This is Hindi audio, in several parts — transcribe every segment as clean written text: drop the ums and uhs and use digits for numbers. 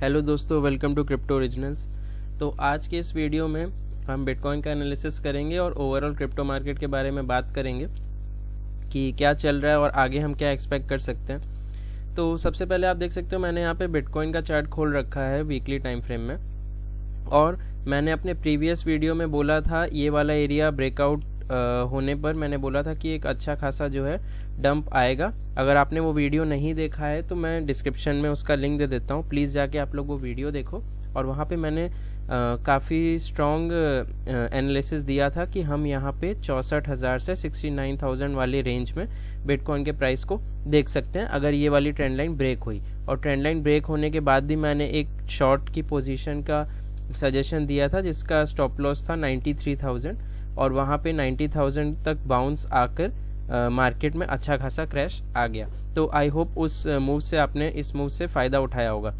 हेलो दोस्तों, वेलकम टू क्रिप्टो ओरिजिनल्स। तो आज के इस वीडियो में हम बिटकॉइन का एनालिसिस करेंगे और ओवरऑल क्रिप्टो मार्केट के बारे में बात करेंगे कि क्या चल रहा है और आगे हम क्या एक्सपेक्ट कर सकते हैं। तो सबसे पहले आप देख सकते हो मैंने यहाँ पे बिटकॉइन का चार्ट खोल रखा है वीकली टाइम फ्रेम में, और मैंने अपने प्रीवियस वीडियो में बोला था ये वाला एरिया ब्रेकआउट होने पर मैंने बोला था कि एक अच्छा खासा जो है डंप आएगा। अगर आपने वो वीडियो नहीं देखा है तो मैं डिस्क्रिप्शन में उसका लिंक दे देता हूँ, प्लीज़ जाके आप लोग वो वीडियो देखो। और वहाँ पे मैंने काफ़ी स्ट्रॉन्ग एनालिसिस दिया था कि हम यहाँ पे 64,000 से 69,000 वाले रेंज में बिटकॉइन के प्राइस को देख सकते हैं अगर ये वाली ट्रेंड लाइन ब्रेक हुई। और ट्रेंड लाइन ब्रेक होने के बाद भी मैंने एक शॉर्ट की पोजीशन का सजेशन दिया था जिसका स्टॉप लॉस था 93,000, और वहाँ पे 90,000 तक बाउंस आकर मार्केट में अच्छा खासा क्रैश आ गया। तो आई होप उस मूव से आपने इस मूव से फ़ायदा उठाया होगा।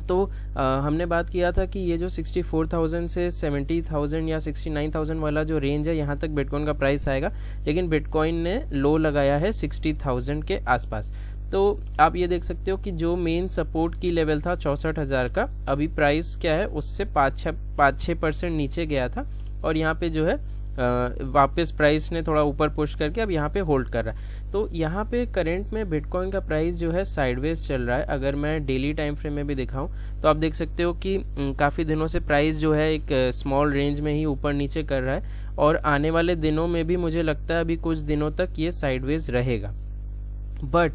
तो हमने बात किया था कि ये जो 64,000 से 70,000 या 69,000 वाला जो रेंज है यहाँ तक बिटकॉइन का प्राइस आएगा, लेकिन बिटकॉइन ने लो लगाया है 60,000 के आसपास। तो आप ये देख सकते हो कि जो मेन सपोर्ट की लेवल था 64,000 का, अभी प्राइस क्या है उससे 5-6% नीचे गया था, और यहाँ पे जो है वापस प्राइस ने थोड़ा ऊपर पुश करके अब यहाँ पे होल्ड कर रहा है। तो यहाँ पे करंट में बिटकॉइन का प्राइस जो है साइडवेज चल रहा है। अगर मैं डेली टाइम फ्रेम में भी दिखाऊं तो आप देख सकते हो कि काफ़ी दिनों से प्राइस जो है एक स्मॉल रेंज में ही ऊपर नीचे कर रहा है, और आने वाले दिनों में भी मुझे लगता है अभी कुछ दिनों तक ये साइडवेज रहेगा। बट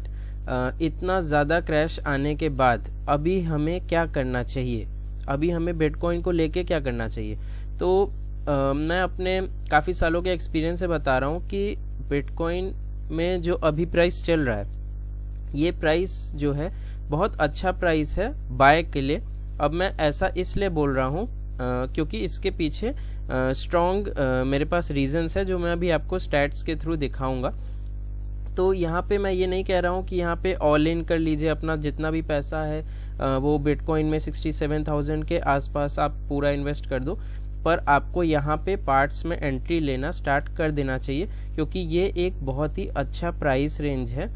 इतना ज़्यादा क्रैश आने के बाद अभी हमें क्या करना चाहिए, अभी हमें बिटकॉइन को लेके क्या करना चाहिए। तो मैं अपने काफ़ी सालों के एक्सपीरियंस से बता रहा हूँ कि बिटकॉइन में जो अभी प्राइस चल रहा है, ये प्राइस जो है बहुत अच्छा प्राइस है बाय के लिए। अब मैं ऐसा इसलिए बोल रहा हूँ क्योंकि इसके पीछे स्ट्रॉन्ग मेरे पास रीजंस है जो मैं अभी आपको स्टैट्स के थ्रू दिखाऊंगा। तो यहाँ पे मैं ये नहीं कह रहा हूँ कि यहाँ पे ऑल इन कर लीजिए, अपना जितना भी पैसा है वो बिटकॉइन में 67,000 के आसपास आप पूरा इन्वेस्ट कर दो, पर आपको यहाँ पे पार्ट्स में एंट्री लेना स्टार्ट कर देना चाहिए, क्योंकि ये एक बहुत ही अच्छा प्राइस रेंज है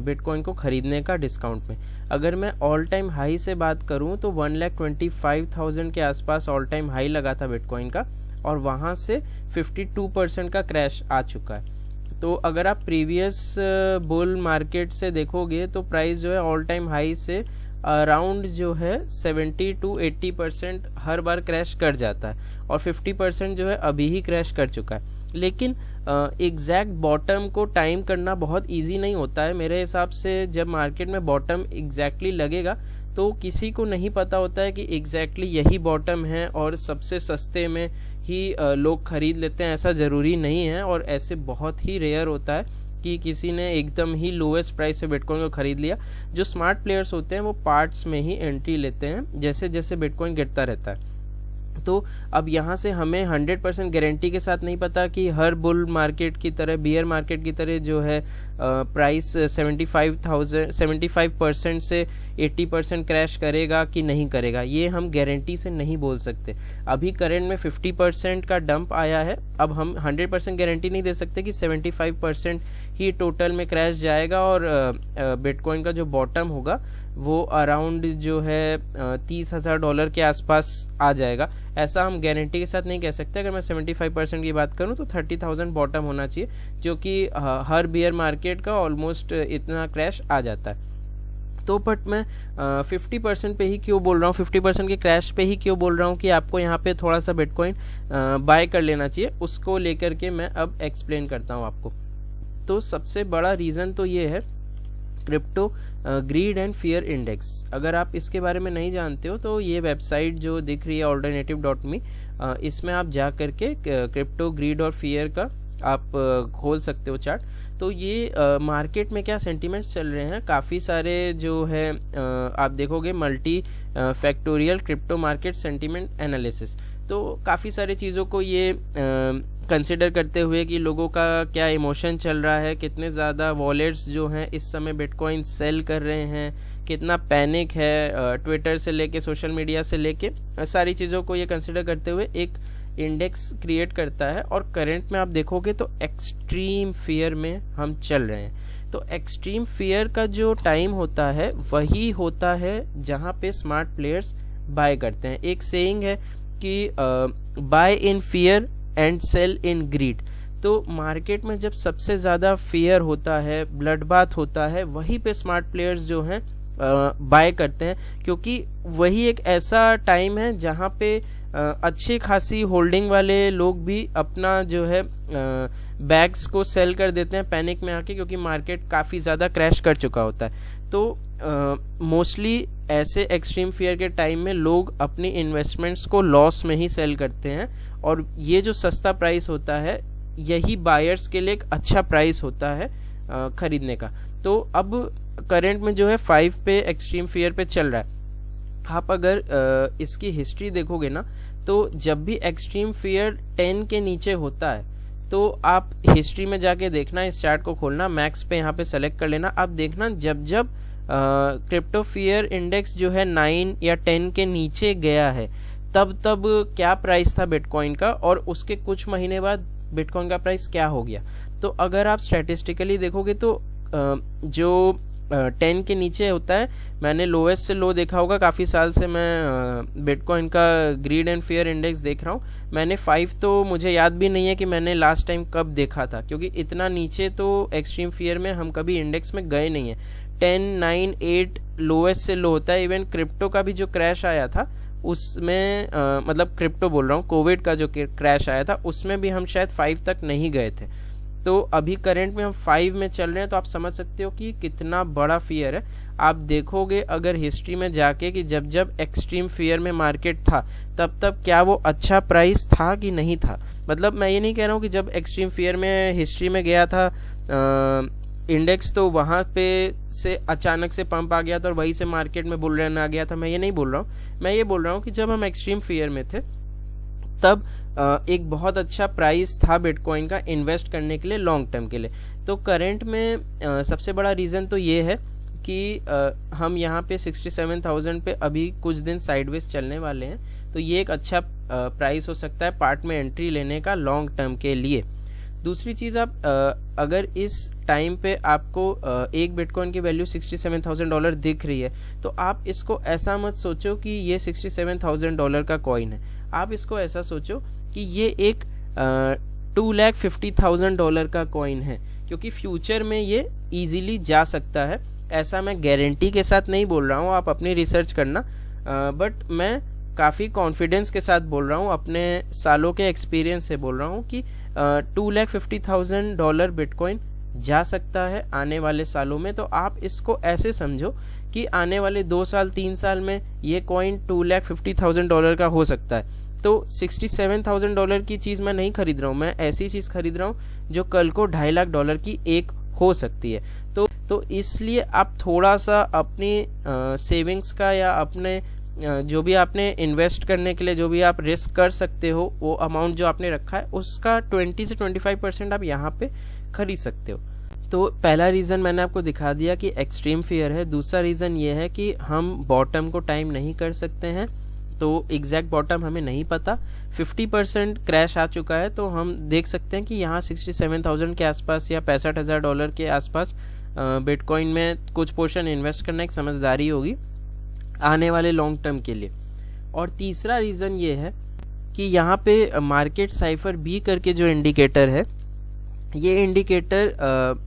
बिटकॉइन को ख़रीदने का डिस्काउंट में। अगर मैं ऑल टाइम हाई से बात करूँ तो 1,25,000 के आसपास ऑल टाइम हाई लगा था बिटकॉइन का, और वहाँ से 52% का क्रैश आ चुका है। तो अगर आप प्रीवियस बुल मार्केट से देखोगे तो प्राइस जो है ऑल टाइम हाई से अराउंड जो है 70 to 80% हर बार क्रैश कर जाता है, और 50% जो है अभी ही क्रैश कर चुका है। लेकिन एग्जैक्ट बॉटम को टाइम करना बहुत इजी नहीं होता है मेरे हिसाब से। जब मार्केट में बॉटम एग्जैक्टली लगेगा तो किसी को नहीं पता होता है कि एग्जैक्टली यही बॉटम है और सबसे सस्ते में ही लोग खरीद लेते हैं, ऐसा ज़रूरी नहीं है। और ऐसे बहुत ही रेयर होता है कि किसी ने एकदम ही लोएस्ट प्राइस पे बिटकॉइन को खरीद लिया। जो स्मार्ट प्लेयर्स होते हैं वो पार्ट्स में ही एंट्री लेते हैं जैसे जैसे बिटकॉइन गिरता रहता है। तो अब यहाँ से हमें 100% गारंटी के साथ नहीं पता कि हर बुल मार्केट की तरह, बियर मार्केट की तरह जो है प्राइस 75% से 80% क्रैश करेगा कि नहीं करेगा, ये हम गारंटी से नहीं बोल सकते। अभी करंट में 50% का डंप आया है, अब हम 100% गारंटी नहीं दे सकते कि 75% ही टोटल में क्रैश जाएगा, और बिटकॉइन का जो बॉटम होगा वो अराउंड जो है $30,000 के आसपास आ जाएगा। ऐसा हम गारंटी के साथ नहीं कह सकते। अगर मैं 75% की बात करूं तो 30,000 बॉटम होना चाहिए, जो कि हर बियर मार्केट का ऑलमोस्ट इतना क्रैश आ जाता है। तो बट मैं 50% पे ही क्यों बोल रहा हूँ, 50% के क्रैश पे ही क्यों बोल रहा हूँ कि आपको यहाँ पे थोड़ा सा बिटकॉइन बाय कर लेना चाहिए, उसको लेकर के मैं अब एक्सप्लेन करता हूँ आपको। तो सबसे बड़ा रीज़न तो ये है crypto grid and fear index. अगर आप इसके बारे में नहीं जानते हो तो ये वेबसाइट जो दिख रही है alternative.me, इसमें आप जा करके क्रिप्टो ग्रीड और फियर का आप खोल सकते हो चार्ट। तो ये मार्केट में क्या सेंटिमेंट्स चल रहे हैं, काफ़ी सारे जो है आप देखोगे multi factorial crypto market sentiment analysis. तो काफ़ी सारी चीज़ों को ये कंसिडर करते हुए कि लोगों का क्या इमोशन चल रहा है, कितने ज़्यादा वॉलेट्स जो हैं इस समय बिटकॉइन सेल कर रहे हैं, कितना पैनिक है ट्विटर से लेके सोशल मीडिया से लेके, सारी चीज़ों को ये कंसिडर करते हुए एक इंडेक्स क्रिएट करता है। और करंट में आप देखोगे तो एक्सट्रीम फियर में हम चल रहे हैं। तो एक्सट्रीम फियर का जो टाइम होता है वही होता है जहाँ पे स्मार्ट प्लेयर्स बाय करते हैं। एक सेइंग है कि buy in fear and sell in greed. तो मार्केट में जब सबसे ज़्यादा फियर होता है, ब्लड बाथ होता है, वहीं पे स्मार्ट प्लेयर्स जो हैं बाय करते हैं, क्योंकि वही एक ऐसा टाइम है जहाँ पे अच्छी खासी होल्डिंग वाले लोग भी अपना जो है बैग्स को सेल कर देते हैं पैनिक में आके, क्योंकि मार्केट काफ़ी ज़्यादा क्रैश कर चुका होता है। तो मोस्टली ऐसे एक्सट्रीम फियर के टाइम में लोग अपनी इन्वेस्टमेंट्स को लॉस में ही सेल करते हैं, और ये जो सस्ता प्राइस होता है यही बायर्स के लिए एक अच्छा प्राइस होता है ख़रीदने का। तो अब करंट में जो है 5 पे एक्सट्रीम फियर पे चल रहा है। आप अगर इसकी हिस्ट्री देखोगे ना, तो जब भी एक्सट्रीम फियर 10 के नीचे होता है तो आप हिस्ट्री में जाके देखना, इस चार्ट को खोलना, मैक्स पे यहाँ पे सेलेक्ट कर लेना, आप देखना जब जब क्रिप्टो फियर इंडेक्स जो है 9 या 10 के नीचे गया है तब क्या प्राइस था बिटकॉइन का, और उसके कुछ महीने बाद बिटकॉइन का प्राइस क्या हो गया। तो अगर आप स्टैटिस्टिकली देखोगे तो जो 10 के नीचे होता है, मैंने लोएस्ट से लो देखा होगा, काफ़ी साल से मैं बिटकॉइन का ग्रीड एंड फियर इंडेक्स देख रहा हूँ। मैंने 5 तो मुझे याद भी नहीं है कि मैंने लास्ट टाइम कब देखा था, क्योंकि इतना नीचे तो एक्सट्रीम फियर में हम कभी इंडेक्स में गए नहीं हैं। 10, 9, 8 लोएस्ट से लो होता है। इवन क्रिप्टो का भी जो क्रैश आया था उसमें मतलब क्रिप्टो बोल रहा हूँ, कोविड का जो क्रैश आया था उसमें भी हम शायद 5 तक नहीं गए थे। तो अभी करंट में हम 5 में चल रहे हैं, तो आप समझ सकते हो कि कितना बड़ा फियर है। आप देखोगे अगर हिस्ट्री में जाके कि जब जब एक्सट्रीम फियर में मार्केट था तब क्या वो अच्छा प्राइस था कि नहीं था। मतलब मैं ये नहीं कह रहा हूँ कि जब एक्सट्रीम फियर में हिस्ट्री में गया था इंडेक्स तो वहाँ पे से अचानक से पंप आ गया था और वहीं से मार्केट में बुल रन आ गया था, मैं ये नहीं बोल रहा हूँ। मैं ये बोल रहा हूँ कि जब हम एक्सट्रीम फियर में थे तब एक बहुत अच्छा प्राइस था बिटकॉइन का इन्वेस्ट करने के लिए लॉन्ग टर्म के लिए। तो करंट में सबसे बड़ा रीज़न तो ये है कि हम यहाँ पे 67,000 पे अभी कुछ दिन साइडवेज चलने वाले हैं, तो ये एक अच्छा प्राइस हो सकता है पार्ट में एंट्री लेने का लॉन्ग टर्म के लिए। दूसरी चीज़, आप अगर इस टाइम पे आपको एक बिटकॉइन की वैल्यू $67,000 दिख रही है, तो आप इसको ऐसा मत सोचो कि ये $67,000 का कॉइन है। आप इसको ऐसा सोचो कि ये एक $250,000 का कॉइन है, क्योंकि फ्यूचर में ये इजीली जा सकता है। ऐसा मैं गारंटी के साथ नहीं बोल रहा हूँ, आप अपनी रिसर्च करना, बट मैं काफ़ी कॉन्फिडेंस के साथ बोल रहा हूँ, अपने सालों के एक्सपीरियंस से बोल रहा हूँ कि $250,000 बिटकॉइन जा सकता है आने वाले सालों में। तो आप इसको ऐसे समझो कि आने वाले 2 साल 3 साल में ये कॉइन $250,000 का हो सकता है। तो $67,000 की चीज़ मैं नहीं खरीद रहा हूँ, मैं ऐसी चीज़ खरीद रहा हूँ जो कल को $2.5 लाख की एक हो सकती है। तो इसलिए आप थोड़ा सा अपनी सेविंग्स का या अपने जो भी आपने इन्वेस्ट करने के लिए जो भी आप रिस्क कर सकते हो, वो अमाउंट जो आपने रखा है उसका 20 से 25% आप यहाँ पे खरीद सकते हो। तो पहला रीज़न मैंने आपको दिखा दिया कि एक्सट्रीम फियर है। दूसरा रीज़न ये है कि हम बॉटम को टाइम नहीं कर सकते हैं, तो एग्जैक्ट बॉटम हमें नहीं पता। 50% क्रैश आ चुका है, तो हम देख सकते हैं कि यहाँ 67,000 के आसपास या $65,000 के आसपास बिटकॉइन में कुछ पोर्शन इन्वेस्ट करना एक समझदारी होगी आने वाले लॉन्ग टर्म के लिए। और तीसरा रीज़न ये है कि यहाँ पे मार्केट साइफर बी करके जो इंडिकेटर है, ये इंडिकेटर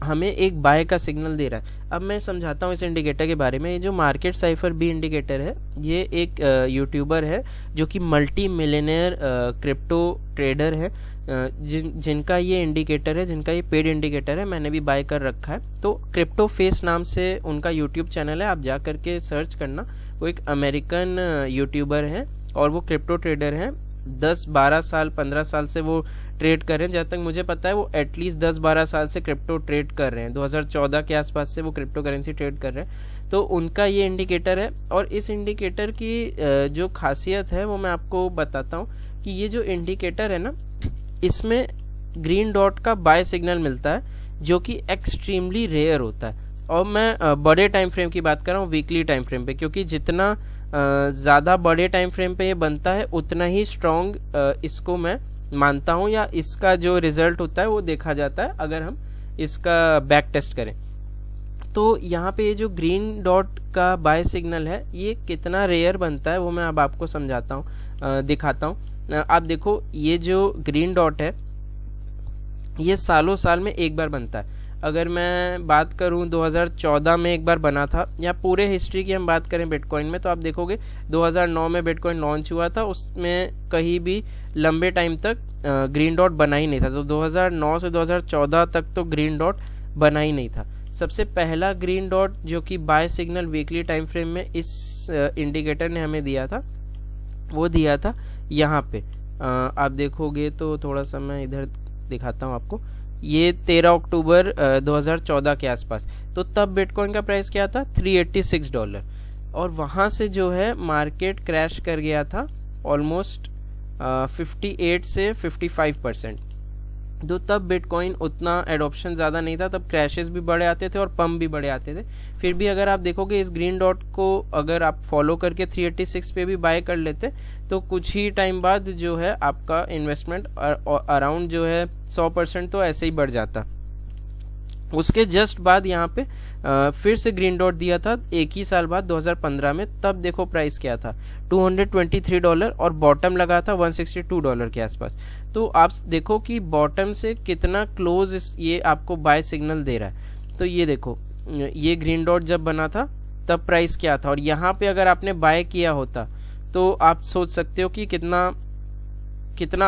हमें एक बाय का सिग्नल दे रहा है। अब मैं समझाता हूँ इस इंडिकेटर के बारे में। ये जो मार्केट साइफर बी इंडिकेटर है, ये एक यूट्यूबर है जो कि मल्टी मिलियनेयर क्रिप्टो ट्रेडर है, जिनका ये इंडिकेटर है, जिनका ये पेड इंडिकेटर है, मैंने भी बाय कर रखा है। तो क्रिप्टो फेस नाम से उनका यूट्यूब चैनल है, आप जा करके सर्च करना। वो एक अमेरिकन यूट्यूबर है और वो क्रिप्टो ट्रेडर हैं। 10-12 साल 15 साल से वो ट्रेड कर रहे हैं। जहाँ तक मुझे पता है वो एटलीस्ट 10-12 साल से क्रिप्टो ट्रेड कर रहे हैं। 2014 के आसपास से वो क्रिप्टो करेंसी ट्रेड कर रहे हैं। तो उनका ये इंडिकेटर है, और इस इंडिकेटर की जो खासियत है वो मैं आपको बताता हूँ कि ये जो इंडिकेटर है ना, इसमें ग्रीन डॉट का बाय सिग्नल मिलता है जो कि एक्सट्रीमली रेयर होता है। और मैं बड़े टाइम फ्रेम की बात कर रहा हूँ, वीकली टाइम फ्रेम पे, क्योंकि जितना ज़्यादा बड़े टाइम फ्रेम पे ये बनता है उतना ही स्ट्रॉन्ग इसको मैं मानता हूँ, या इसका जो रिज़ल्ट होता है वो देखा जाता है अगर हम इसका बैक टेस्ट करें। तो यहाँ पे ये जो ग्रीन डॉट का बाय सिग्नल है ये कितना रेयर बनता है वो मैं अब आपको समझाता हूँ, दिखाता हूँ। आप देखो ये जो ग्रीन डॉट है ये सालों साल में एक बार बनता है। अगर मैं बात करूं 2014 में एक बार बना था, या पूरे हिस्ट्री की हम बात करें बिटकॉइन में, तो आप देखोगे 2009 में बिटकॉइन लॉन्च हुआ था, उसमें कहीं भी लंबे टाइम तक ग्रीन डॉट बना ही नहीं था। तो 2009 से 2014 तक तो ग्रीन डॉट बना ही नहीं था। सबसे पहला ग्रीन डॉट जो कि buy signal weekly time frame में इस इंडिकेटर ने हमें दिया था, वो दिया था यहाँ पे। आप देखोगे तो थोड़ा सा मैं इधर दिखाता हूँ आपको, ये 13 अक्टूबर 2014 के आसपास। तो तब बिटकॉइन का प्राइस क्या था, $386, और वहाँ से जो है मार्केट क्रैश कर गया था ऑलमोस्ट 58 से 55%। तो तब बिटकॉइन उतना एडॉप्शन ज़्यादा नहीं था, तब क्रैशेस भी बड़े आते थे और पम्प भी बड़े आते थे। फिर भी अगर आप देखोगे इस ग्रीन डॉट को अगर आप फॉलो करके 386 पे भी बाय कर लेते तो कुछ ही टाइम बाद जो है आपका इन्वेस्टमेंट अराउंड जो है 100% तो ऐसे ही बढ़ जाता। उसके जस्ट बाद यहाँ पे फिर से ग्रीन डॉट दिया था एक ही साल बाद 2015 में। तब देखो प्राइस क्या था, $223, और बॉटम लगा था $162 के आसपास। तो आप देखो कि बॉटम से कितना क्लोज ये आपको बाय सिग्नल दे रहा है। तो ये देखो ये ग्रीन डॉट जब बना था तब प्राइस क्या था, और यहाँ पे अगर आपने बाय किया होता तो आप सोच सकते हो कि कितना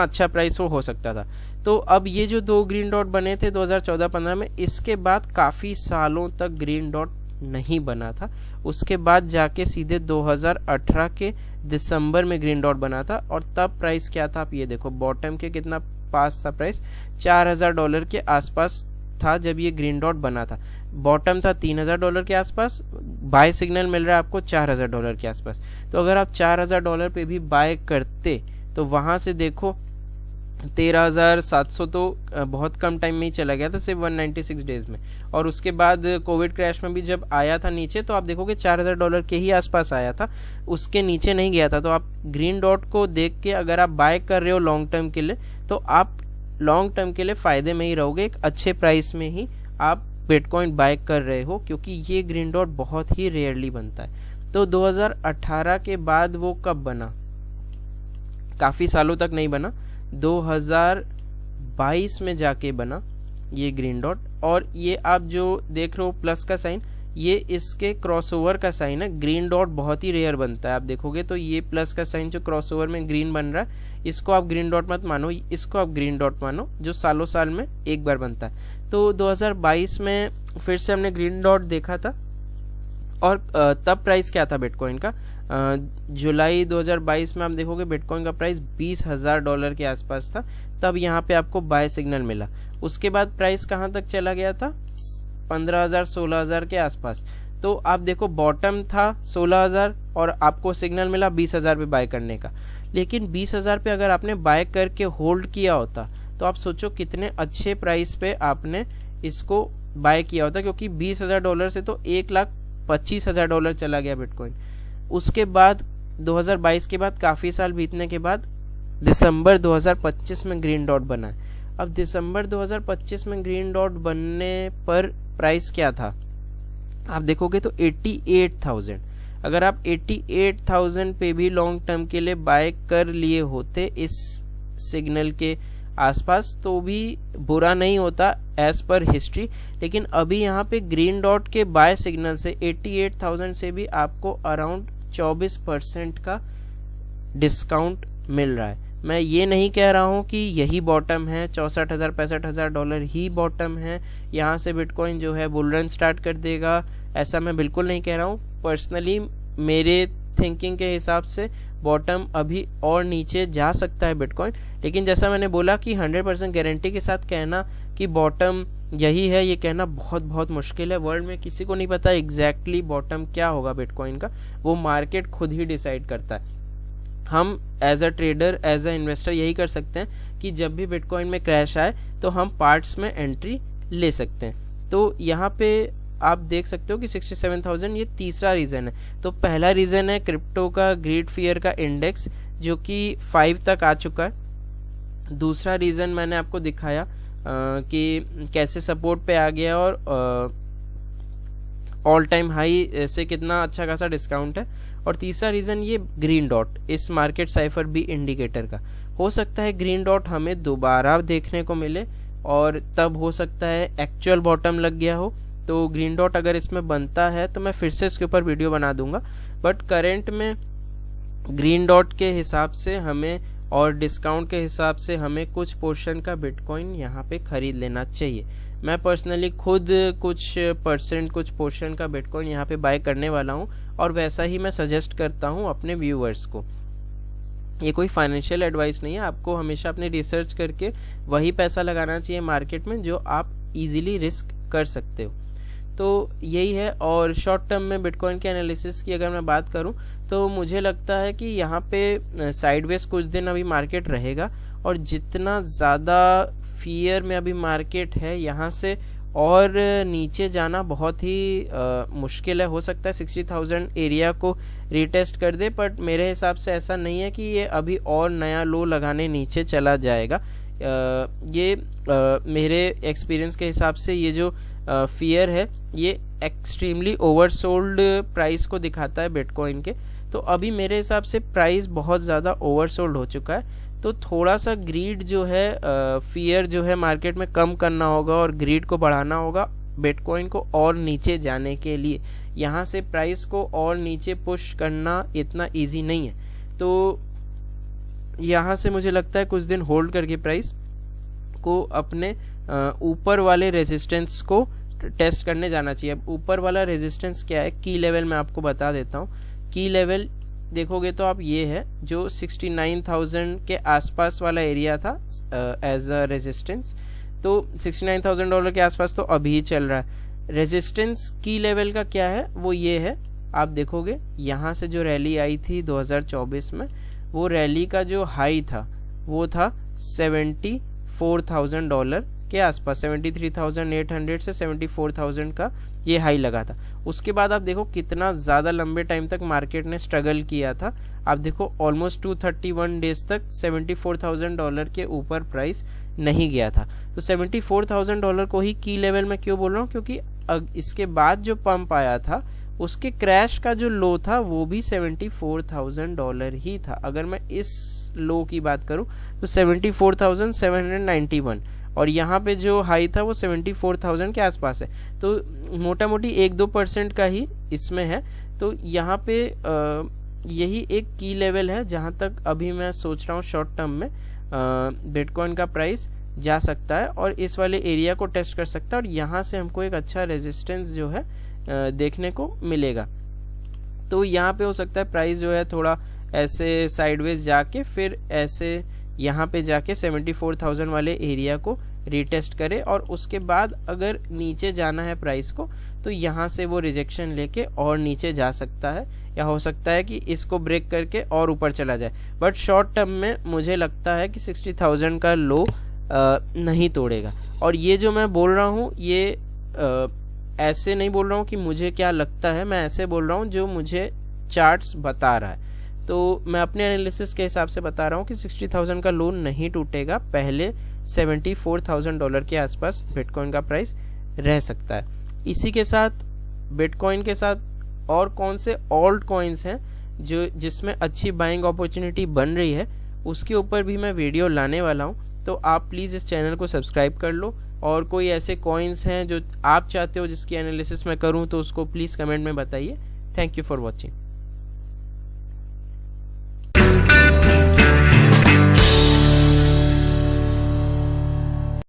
अच्छा प्राइस वो हो सकता था। तो अब ये जो दो ग्रीन डॉट बने थे 2014-15 में, इसके बाद काफ़ी सालों तक ग्रीन डॉट नहीं बना था। उसके बाद जाके सीधे 2018 के दिसंबर में ग्रीन डॉट बना था, और तब प्राइस क्या था आप ये देखो, बॉटम के कितना पास था प्राइस, $4000 के आसपास था जब ये ग्रीन डॉट बना था। बॉटम था $3000 के आसपास, बाय सिग्नल मिल रहा है आपको $4000 के आसपास। तो अगर आप $4000 पे भी बाय करते तो वहाँ से देखो 13,700 तो बहुत कम टाइम में ही चला गया था, सिर्फ 196 डेज में। और उसके बाद कोविड क्रैश में भी जब आया था नीचे तो आप देखोगे $4000 के ही आसपास आया था, उसके नीचे नहीं गया था। तो आप ग्रीन डॉट को देख के अगर आप बाय कर रहे हो लॉन्ग टर्म के लिए, तो आप लॉन्ग टर्म के लिए फ़ायदे में ही रहोगे। एक अच्छे प्राइस में ही आप बिटकॉइन बाय कर रहे हो, क्योंकि ये ग्रीन डॉट बहुत ही रेयरली बनता है। तो 2018 के बाद वो कब बना, काफ़ी सालों तक नहीं बना, 2022 में जाके बना ये ग्रीन डॉट। और ये आप जो देख रहे हो प्लस का साइन, ये इसके क्रॉसओवर का साइन है। ग्रीन डॉट बहुत ही रेयर बनता है, आप देखोगे तो ये प्लस का साइन जो क्रॉसओवर में ग्रीन बन रहा है, इसको आप ग्रीन डॉट मत मानो, इसको आप ग्रीन डॉट मानो, जो सालों साल में एक बार बनता है। तो 2022 में फिर से हमने ग्रीन डॉट देखा था, और तब प्राइस क्या था बिटकॉइन का, जुलाई 2022 में आप देखोगे बिटकॉइन का प्राइस $20,000 के आसपास था। तब यहाँ पे आपको बाय सिग्नल मिला। उसके बाद प्राइस कहाँ तक चला गया था, 15,000 16,000 के आसपास। तो आप देखो बॉटम था 16,000 और आपको सिग्नल मिला 20,000 पे बाय करने का। लेकिन 20,000 पे अगर आपने बाय करके होल्ड किया होता तो आप सोचो कितने अच्छे प्राइस पे आपने इसको बाय किया होता, क्योंकि $20,000 से तो $1,25,000 चला गया बिटकॉइन। उसके बाद 2022 के बाद काफ़ी साल बीतने के बाद दिसंबर 2025 में ग्रीन डॉट बना है। अब दिसंबर 2025 में ग्रीन डॉट बनने पर प्राइस क्या था आप देखोगे तो 88,000। अगर आप 88,000 पे भी लॉन्ग टर्म के लिए बाय कर लिए होते इस सिग्नल के आसपास तो भी बुरा नहीं होता एज पर हिस्ट्री। लेकिन अभी यहाँ पे ग्रीन डॉट के बाय सिग्नल से 88,000 से भी आपको अराउंड 24% का डिस्काउंट मिल रहा है। मैं ये नहीं कह रहा हूँ कि यही बॉटम है, 64,000 65,000 डॉलर ही बॉटम है, यहाँ से बिटकॉइन जो है बुल रन स्टार्ट कर देगा, ऐसा मैं बिल्कुल नहीं कह रहा हूँ। पर्सनली मेरे थिंकिंग के हिसाब से बॉटम अभी और नीचे जा सकता है बिटकॉइन। लेकिन जैसा मैंने बोला कि 100% गारंटी के साथ कहना कि बॉटम यही है, ये कहना बहुत बहुत मुश्किल है। वर्ल्ड में किसी को नहीं पता एग्जैक्टली बॉटम क्या होगा बिटकॉइन का, वो मार्केट खुद ही डिसाइड करता है। हम as a trader as a investor यही कर सकते हैं कि जब भी बिटकॉइन में क्रैश आए तो हम पार्ट्स में एंट्री ले सकते हैं। तो यहाँ पे आप देख सकते हो कि 67,000 ये तीसरा रीज़न है। तो पहला रीज़न है क्रिप्टो का ग्रीड फियर का इंडेक्स जो कि 5 तक आ चुका है। दूसरा रीज़न मैंने आपको दिखाया कि कैसे सपोर्ट पे आ गया और ऑल टाइम हाई से कितना अच्छा खासा डिस्काउंट है। और तीसरा रीज़न ये ग्रीन डॉट, इस मार्केट साइफर बी इंडिकेटर का। हो सकता है ग्रीन डॉट हमें दोबारा देखने को मिले और तब हो सकता है एक्चुअल बॉटम लग गया हो। तो ग्रीन डॉट अगर इसमें बनता है तो मैं फिर से इसके ऊपर वीडियो बना दूंगा, बट करंट में ग्रीन डॉट के हिसाब से हमें और डिस्काउंट के हिसाब से हमें कुछ पोर्शन का बिटकॉइन यहाँ पे खरीद लेना चाहिए। मैं पर्सनली खुद कुछ पोर्शन का बिटकॉइन यहाँ पे बाय करने वाला हूँ और वैसा ही मैं सजेस्ट करता हूँ अपने व्यूअर्स को। ये कोई फाइनेंशियल एडवाइस नहीं है, आपको हमेशा अपने रिसर्च करके वही पैसा लगाना चाहिए मार्केट में जो आप इजीली रिस्क कर सकते हो। तो यही है। और शॉर्ट टर्म में बिटकॉइन के एनालिसिस की अगर मैं बात करूं तो मुझे लगता है कि यहाँ पे साइडवेज कुछ दिन अभी मार्केट रहेगा और जितना ज़्यादा फियर में अभी मार्केट है यहाँ से और नीचे जाना बहुत ही मुश्किल है। हो सकता है 60,000 एरिया को रीटेस्ट कर दे, बट मेरे हिसाब से ऐसा नहीं है कि ये अभी और नया लो लगाने नीचे चला जाएगा। मेरे एक्सपीरियंस के हिसाब से ये जो फियर है ये एक्सट्रीमली ओवरसोल्ड प्राइस को दिखाता है बिटकॉइन के। तो अभी मेरे हिसाब से प्राइस बहुत ज़्यादा ओवरसोल्ड हो चुका है। तो थोड़ा सा ग्रीड जो है, फियर जो है मार्केट में कम करना होगा और ग्रीड को बढ़ाना होगा बिटकॉइन को और नीचे जाने के लिए। यहाँ से प्राइस को और नीचे पुश करना इतना इजी नहीं है। तो यहाँ से मुझे लगता है कुछ दिन होल्ड करके प्राइस को अपने ऊपर वाले रेजिस्टेंस को टेस्ट करने जाना चाहिए। अब ऊपर वाला रेजिस्टेंस क्या है, की लेवल मैं आपको बता देता हूँ। की लेवल देखोगे तो आप ये है जो 69,000 के आसपास वाला एरिया था एज अ रेजिस्टेंस। तो $69,000 के आसपास तो अभी चल रहा है। रेजिस्टेंस की लेवल का क्या है वो ये है, आप देखोगे यहाँ से जो रैली आई थी 2024 में, वो रैली का जो हाई था वो था $74,000 के आसपास। 73,800 से 74,000 का ये हाई लगा था। उसके बाद आप देखो कितना ज़्यादा लंबे टाइम तक मार्केट ने स्ट्रगल किया था। आप देखो ऑलमोस्ट 231 डेज तक $74,000 के ऊपर प्राइस नहीं गया था। तो $74,000 को ही की लेवल में क्यों बोल रहा हूँ, क्योंकि इसके बाद जो पंप आया था उसके क्रैश का जो लो था वो भी $74,000 ही था। अगर मैं इस लो की बात करूं तो 74,791 और यहाँ पे जो हाई था वो 74,000 के आसपास है। तो मोटा मोटी 1-2% का ही इसमें है। तो यहाँ पे यही एक की लेवल है जहाँ तक अभी मैं सोच रहा हूँ शॉर्ट टर्म में बिटकॉइन का प्राइस जा सकता है और इस वाले एरिया को टेस्ट कर सकता है और यहाँ से हमको एक अच्छा रेजिस्टेंस जो है देखने को मिलेगा। तो यहाँ पे हो सकता है प्राइस जो है थोड़ा ऐसे साइडवेज जाके फिर ऐसे यहाँ पे जाके 74,000 वाले एरिया को रीटेस्ट करे और उसके बाद अगर नीचे जाना है प्राइस को तो यहाँ से वो रिजेक्शन लेके और नीचे जा सकता है, या हो सकता है कि इसको ब्रेक करके और ऊपर चला जाए। बट शॉर्ट टर्म में मुझे लगता है कि 60,000 का लो नहीं तोड़ेगा। और ये जो मैं बोल रहा हूँ ये ऐसे नहीं बोल रहा हूँ कि मुझे क्या लगता है, मैं ऐसे बोल रहा हूँ जो मुझे चार्ट्स बता रहा है। तो मैं अपने एनालिसिस के हिसाब से बता रहा हूँ कि 60,000 का लोन नहीं टूटेगा, पहले $74,000 के आसपास बिटकॉइन का प्राइस रह सकता है। इसी के साथ बिटकॉइन के साथ और कौन से ऑल्ट कॉइन्स हैं जो जिसमें अच्छी बाइंग अपॉर्चुनिटी बन रही है उसके ऊपर भी मैं वीडियो लाने वाला हूँ। तो आप प्लीज़ इस चैनल को सब्सक्राइब कर लो और कोई ऐसे कॉइन्स हैं जो आप चाहते हो जिसकी एनालिसिस मैं करूँ तो उसको प्लीज़ कमेंट में बताइए। Thank you for watching.